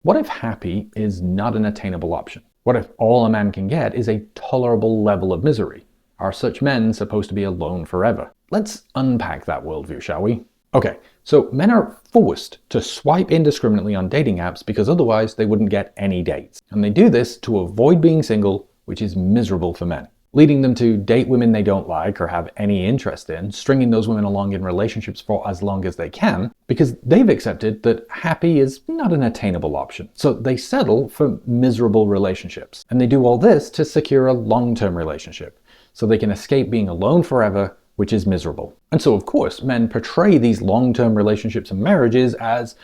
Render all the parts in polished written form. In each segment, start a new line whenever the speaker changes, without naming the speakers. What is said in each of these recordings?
What if happy is not an attainable option? What if all a man can get is a tolerable level of misery? Are such men supposed to be alone forever? Let's unpack that worldview, shall we? Okay, so men are forced to swipe indiscriminately on dating apps because otherwise they wouldn't get any dates. And they do this to avoid being single, which is miserable for men, leading them to date women they don't like or have any interest in, stringing those women along in relationships for as long as they can, because they've accepted that happy is not an attainable option. So they settle for miserable relationships. And they do all this to secure a long-term relationship, so they can escape being alone forever, which is miserable. And so, of course, men portray these long-term relationships and marriages as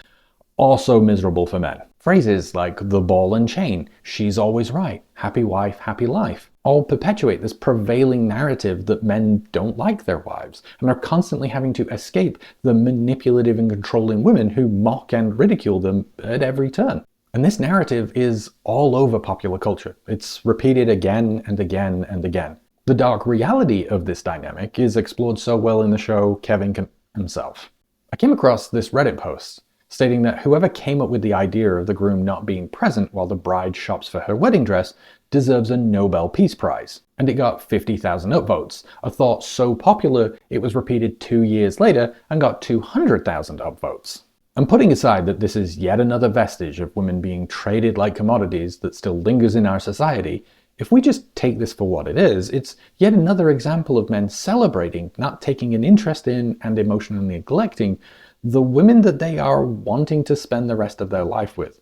also miserable for men. Phrases like the ball and chain, she's always right, happy wife, happy life, all perpetuate this prevailing narrative that men don't like their wives and are constantly having to escape the manipulative and controlling women who mock and ridicule them at every turn. And this narrative is all over popular culture. It's repeated again and again and again. The dark reality of this dynamic is explored so well in the show Kevin himself. I came across this Reddit post stating that whoever came up with the idea of the groom not being present while the bride shops for her wedding dress deserves a Nobel Peace Prize. And it got 50,000 upvotes, a thought so popular it was repeated 2 years later and got 200,000 upvotes. And putting aside that this is yet another vestige of women being traded like commodities that still lingers in our society, if we just take this for what it is, it's yet another example of men celebrating, not taking an interest in, and emotionally neglecting the women that they are wanting to spend the rest of their life with.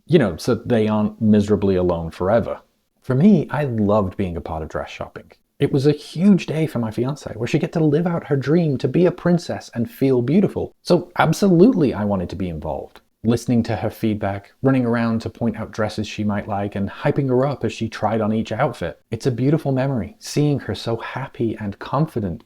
You know, so they aren't miserably alone forever. For me, I loved being a part of dress shopping. It was a huge day for my fiancée, where she get to live out her dream to be a princess and feel beautiful. So absolutely I wanted to be involved. Listening to her feedback, running around to point out dresses she might like, and hyping her up as she tried on each outfit. It's a beautiful memory, seeing her so happy and confident.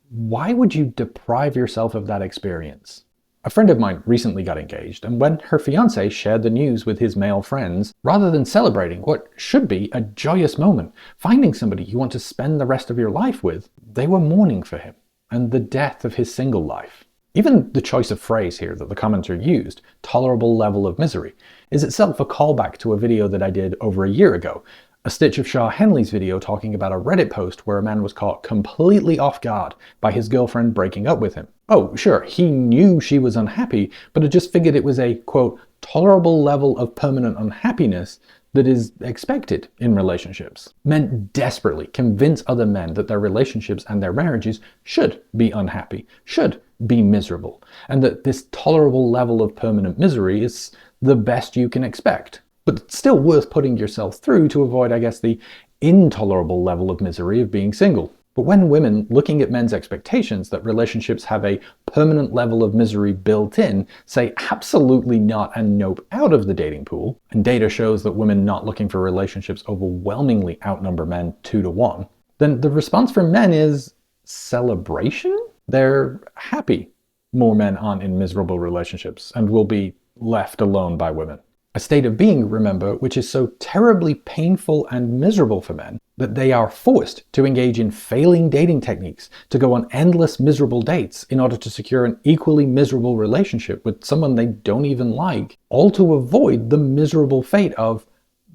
Why would you deprive yourself of that experience? A friend of mine recently got engaged, and when her fiancé shared the news with his male friends, rather than celebrating what should be a joyous moment, finding somebody you want to spend the rest of your life with, they were mourning for him and the death of his single life. Even the choice of phrase here that the commenter used, tolerable level of misery, is itself a callback to a video that I did over a year ago, a stitch of Shar Henley's video talking about a Reddit post where a man was caught completely off guard by his girlfriend breaking up with him. Oh, sure, he knew she was unhappy, but had just figured it was a, quote, tolerable level of permanent unhappiness that is expected in relationships. Men desperately convince other men that their relationships and their marriages should be unhappy, should be miserable, and that this tolerable level of permanent misery is the best you can expect. But it's still worth putting yourself through to avoid, I guess, the intolerable level of misery of being single. But when women, looking at men's expectations that relationships have a permanent level of misery built in, say absolutely not and nope out of the dating pool, and data shows that women not looking for relationships overwhelmingly outnumber men 2-to-1, then the response from men is celebration? They're happy more men aren't in miserable relationships and will be left alone by women. A state of being, remember, which is so terribly painful and miserable for men that they are forced to engage in failing dating techniques, to go on endless miserable dates in order to secure an equally miserable relationship with someone they don't even like, all to avoid the miserable fate of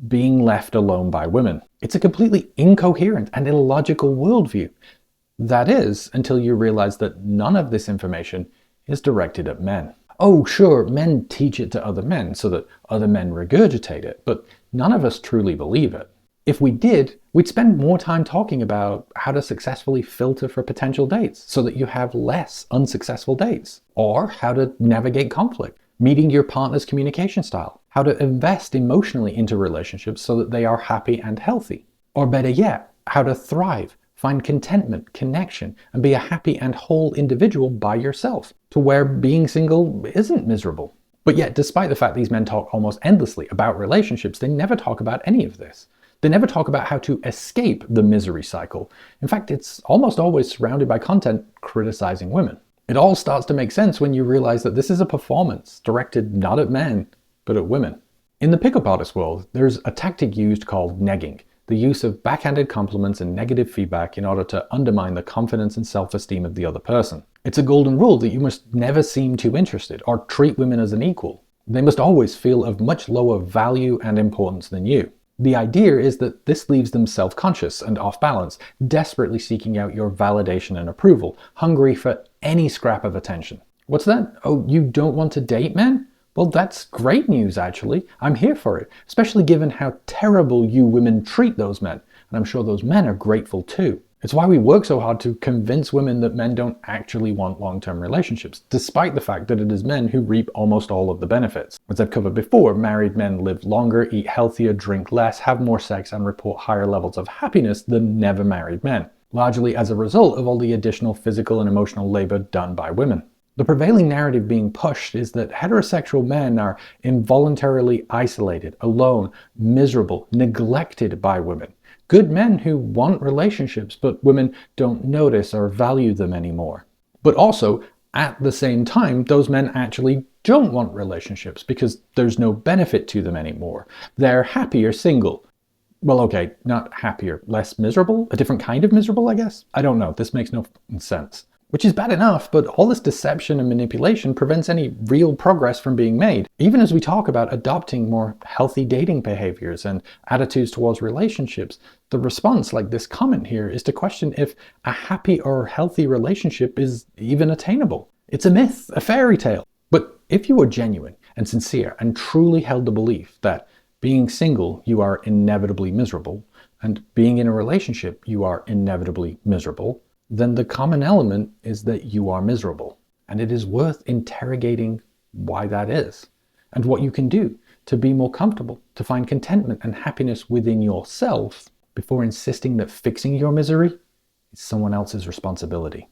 being left alone by women. It's a completely incoherent and illogical worldview. That is, until you realize that none of this information is directed at men. Oh, sure, men teach it to other men so that other men regurgitate it, but none of us truly believe it. If we did, we'd spend more time talking about how to successfully filter for potential dates so that you have less unsuccessful dates, or how to navigate conflict, meeting your partner's communication style, how to invest emotionally into relationships so that they are happy and healthy, or better yet, how to thrive, find contentment, connection, and be a happy and whole individual by yourself, to where being single isn't miserable. But yet, despite the fact these men talk almost endlessly about relationships, they never talk about any of this. They never talk about how to escape the misery cycle. In fact, it's almost always surrounded by content criticizing women. It all starts to make sense when you realize that this is a performance directed not at men, but at women. In the pickup artist world, there's a tactic used called negging, the use of backhanded compliments and negative feedback in order to undermine the confidence and self-esteem of the other person. It's a golden rule that you must never seem too interested or treat women as an equal. They must always feel of much lower value and importance than you. The idea is that this leaves them self-conscious and off balance, desperately seeking out your validation and approval, hungry for any scrap of attention. What's that? Oh, you don't want to date men? Well, that's great news, actually. I'm here for it, especially given how terrible you women treat those men. And I'm sure those men are grateful too. It's why we work so hard to convince women that men don't actually want long-term relationships, despite the fact that it is men who reap almost all of the benefits. As I've covered before, married men live longer, eat healthier, drink less, have more sex, and report higher levels of happiness than never married men, largely as a result of all the additional physical and emotional labor done by women. The prevailing narrative being pushed is that heterosexual men are involuntarily isolated, alone, miserable, neglected by women. Good men who want relationships, but women don't notice or value them anymore. But also, at the same time, those men actually don't want relationships because there's no benefit to them anymore. They're happier single. Well, okay, not happier, less miserable? A different kind of miserable, I guess? I don't know, this makes no sense. Which is bad enough, but all this deception and manipulation prevents any real progress from being made. Even as we talk about adopting more healthy dating behaviors and attitudes towards relationships, the response, like this comment here, is to question if a happy or healthy relationship is even attainable. It's a myth, a fairy tale. But if you were genuine and sincere and truly held the belief that being single, you are inevitably miserable, and being in a relationship, you are inevitably miserable, then the common element is that you are miserable. And it is worth interrogating why that is, and what you can do to be more comfortable, to find contentment and happiness within yourself before insisting that fixing your misery is someone else's responsibility.